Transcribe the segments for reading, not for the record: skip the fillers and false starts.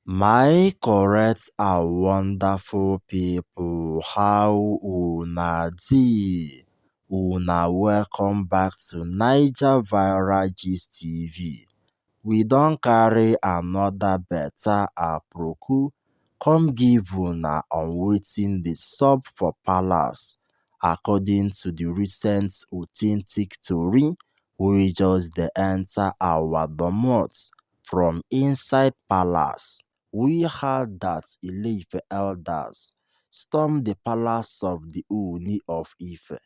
My correct and wonderful people, how una dey? Una welcome back to Naija Viral Gist TV. We don carry another better aproko come give una on wetin dey sup for palace according to the recent authentic tori wey just dey enter our domot from inside palace. We heard that Ile-Ife elders stormed the palace of the Ooni of Ife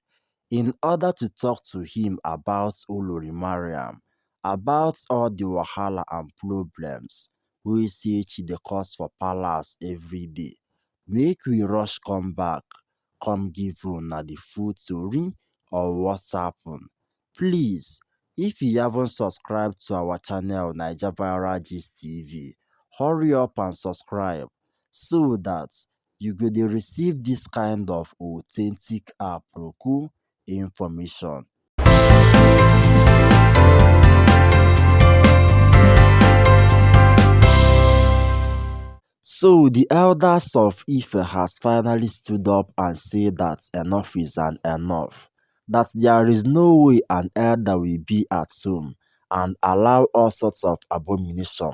in order to talk to him about olori Mariam, about all the wahala and problems wey she dey cause for palace everyday. Make we rush come back, come give una the full tori on what happen. Please, if you haven't subscribed to our channel Naija Viral Gist TV, hurry up and subscribe so that you go dey receive this kind of authentic aproko information. So the elders of Ife has finally stood up and said that enough is an enough. That there is no way an elder will be at home and allow all sorts of abomination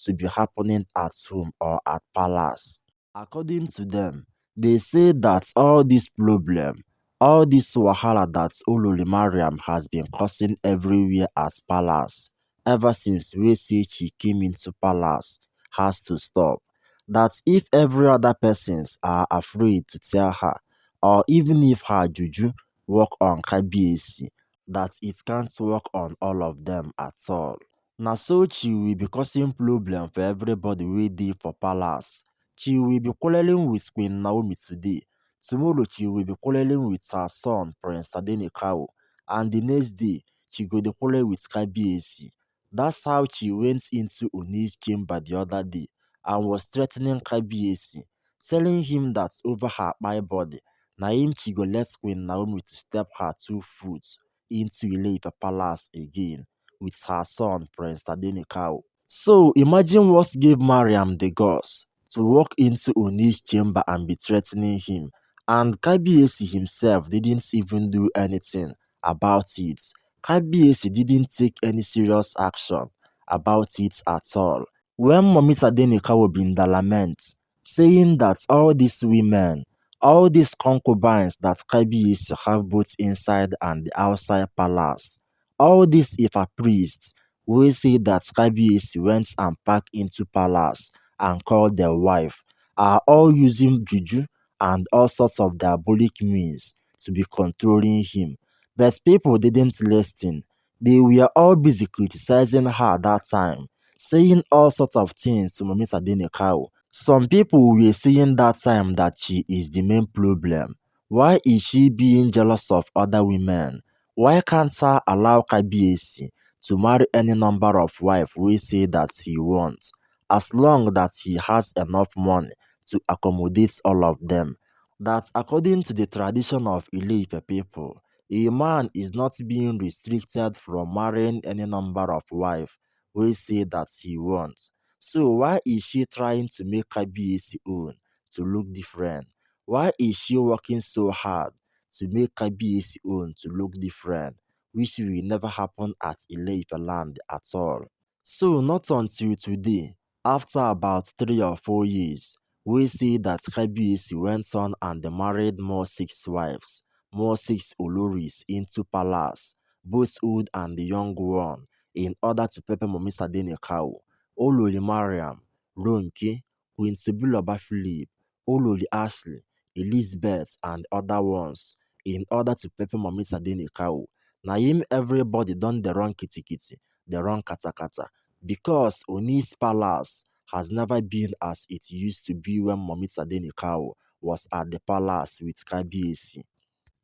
to be happening at home or at palace. According to them, they say that all this problem, all this wahala that Olori Mariam has been causing everywhere at palace, ever since we say she came into palace, has to stop. That if every other persons are afraid to tell her, or even if her juju work on Kabiyesi, that it can't work on all of them at all. Na so she will be causing problem for everybody wey dey for palace. She will be quarreling with Queen Naomi today. Tomorrow she will be quarreling with her son Prince Tadenikawo, and the next day she go dey quarrel with Kabiyesi. That's how she went into Oni's chamber the other day and was threatening Kabiyesi, telling him that over her my body, na him she go let Queen Naomi to step her 2 foot into Ile-Ife palace again with her son Prince Tadenikawo. So imagine what gave Mariam the guts to walk into Oni's chamber and be threatening him, and Kabiyesi himself didn't even do anything about it. Kabiyesi didn't take any serious action about it at all. When Mummy Tadenikawo bin dey lament, saying that all these women, all these concubines that Kabiyesi have both inside and the outside palace, all these Ifa priests wey say that Kabiyesi went and packed into palace and called their wife, are all using juju and all sorts of diabolic means to be controlling him. But people didn't listen. They were all busy criticizing her that time, saying all sorts of things to Mummy Tadenikawo. Some people were saying that time that she is the main problem. Why is she being jealous of other women? Why can't her allow Kabiyesi to marry any number of wives wey say that he wants, as long that he has enough money to accommodate all of them? That according to the tradition of Ile-Ife people, a man is not being restricted from marrying any number of wives wey say that he wants. So why is she trying to make Kabiyesi own to look different? Why is she working so hard to make Kabiyesi own to look different, which will never happen at Ile-Ife land at all? So not until today, after about 3 or 4 years, we see that Kabiyesi went on and married more 6 wives, more 6 oloris into palace, both old and the young one, in order to pepper Mummy Tadenikawo, Olori Mariam, Ronke, Queen Sibyl Philip, Olori Ashley, Elizabeth, and other ones, in order to pepper Mummy Tadenikawo. Na him everybody don dey run kitikiti, dey run katakata, because Oni's palace has never been as it used to be when Mummy Tadenikawo was at the palace with Kabiyesi.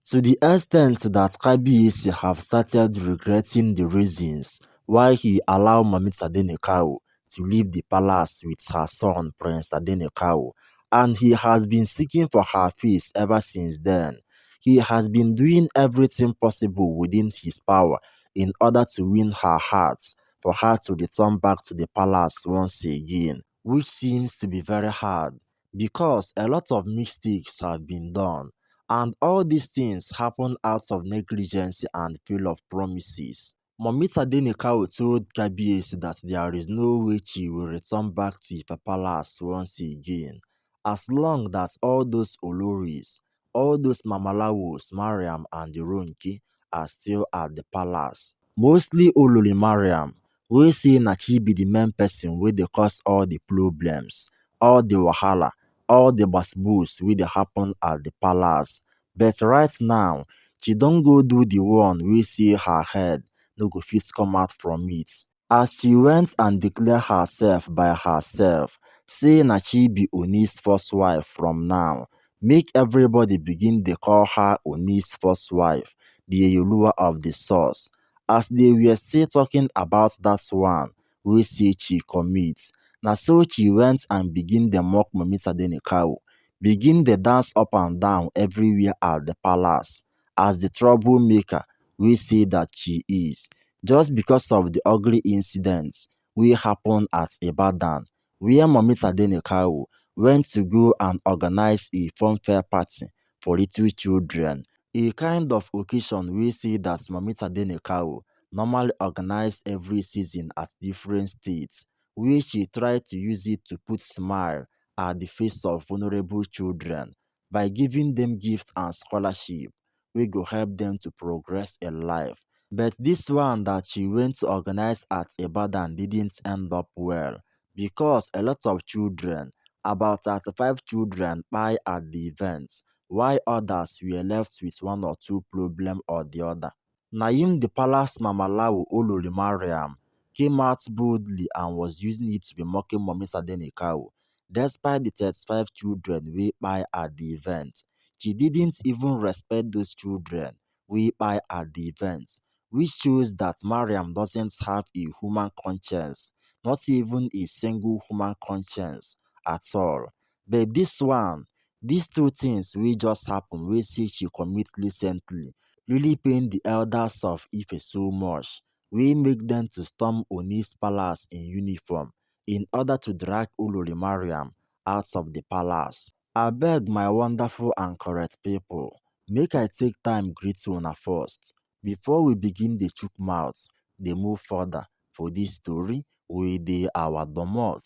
To the extent that Kabiyesi have started regretting the reasons why he allowed Mummy Tadenikawo to leave the palace with her son Prince Tadenikawo, and he has been seeking for her face ever since then. He has been doing everything possible within his power in order to win her heart, for her to return back to the palace once again. which seems to be very hard because a lot of mistakes have been done, and all these things happen out of negligence and fail of promises. Momita Denikawa told Kabiyesi that there is no way she will return back to Ife Palace once again, as long that all those Oloris, all those Mamalawos, Mariam and Ronke are still at the palace. Mostly Olori Mariam, wey say na she be the main person wey dey cause all the problems, all the wahala, all the gbas wey dey happen at the palace. But right now, she don go do the one wey say her head no go fit come out from it. As she went and declare herself by herself, say na she be Oni's first wife from now, make everybody begin dey call her Oni's first wife, the Yoruba of the source. As they were still talking about that one wey say she commit, na so she went and begin dey mock Momita Denikawo, begin dey dance up and down everywhere at the palace as the troublemaker wey say that she is, just because of the ugly incidents wey happen at Ibadan, where Momita Denikawo went to go and organize a funfair party for little children, a kind of occasion wey say that Mamita Denekawo normally organize every season at different states, where she tried to use it to put smile at the face of vulnerable children by giving them gifts and scholarship wey go help them to progress in life. But this one that she went to organize at Ibadan didn't end up well, because a lot of children, about 35 children, died at the event, while others were left with one or two problem or the other. Naim the palace Mamalawo Olori Mariam came out boldly and was using it to be mocking Momisa Denikawo, despite the 35 children wey died at the event. She didn't even respect those children wey died at the event, which shows that Mariam doesn't have a human conscience, not even a single human conscience at all. But this one, these two things wey just happen wey say she commit recently really pain the elders of Ife so much, wey make them to storm Oni's palace in uniform in order to drag Olori Mariam out of the palace. Abeg my wonderful and correct people, make I take time greet una first before we begin dey chook mouth dey move further for this story wey dey our domot.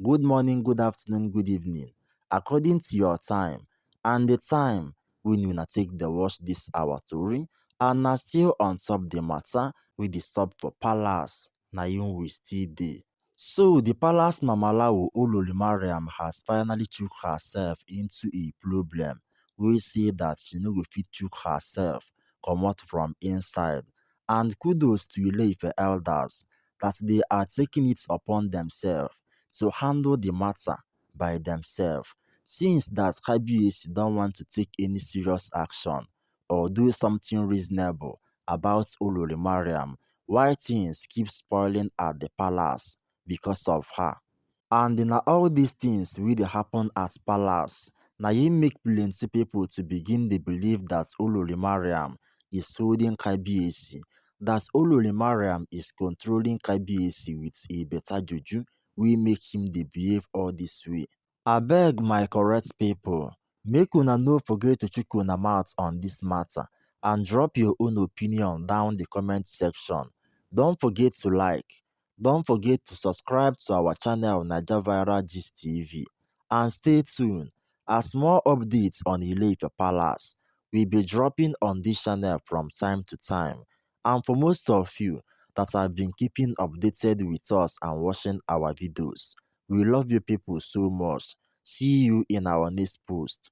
Good morning, good afternoon, good evening, according to your time and the time when una take dey watch this our tori, and na still on top the matter wey dey sup for palace, na im we still dey. So the palace Mamalawo Olori Mariam has finally chook herself into a problem wey say that she no go fit chook herself comot from inside, and kudos to Ile-Ife elders that they are taking it upon themselves to handle the matter by themselves, since that Kabiyesi don't want to take any serious action or do something reasonable about Olori Mariam, why things keep spoiling at the palace because of her. And na all these things wey dey happen at palace na im make plenty people to begin dey believe that Olori Mariam is holding Kabiyesi, that Olori Mariam is controlling Kabiyesi with a better juju wey make him dey behave all this way. Abeg my correct people, make una no forget to chook una mouth on this matter and drop your own opinion down the comment section. Don't forget to like, don't forget to subscribe to our channel Naija Viral Gist TV, and stay tuned as more updates on Ile-Ife Palace will be dropping on this channel from time to time. And for most of you that have been keeping updated with us and watching our videos, we love you people so much. See you in our next post.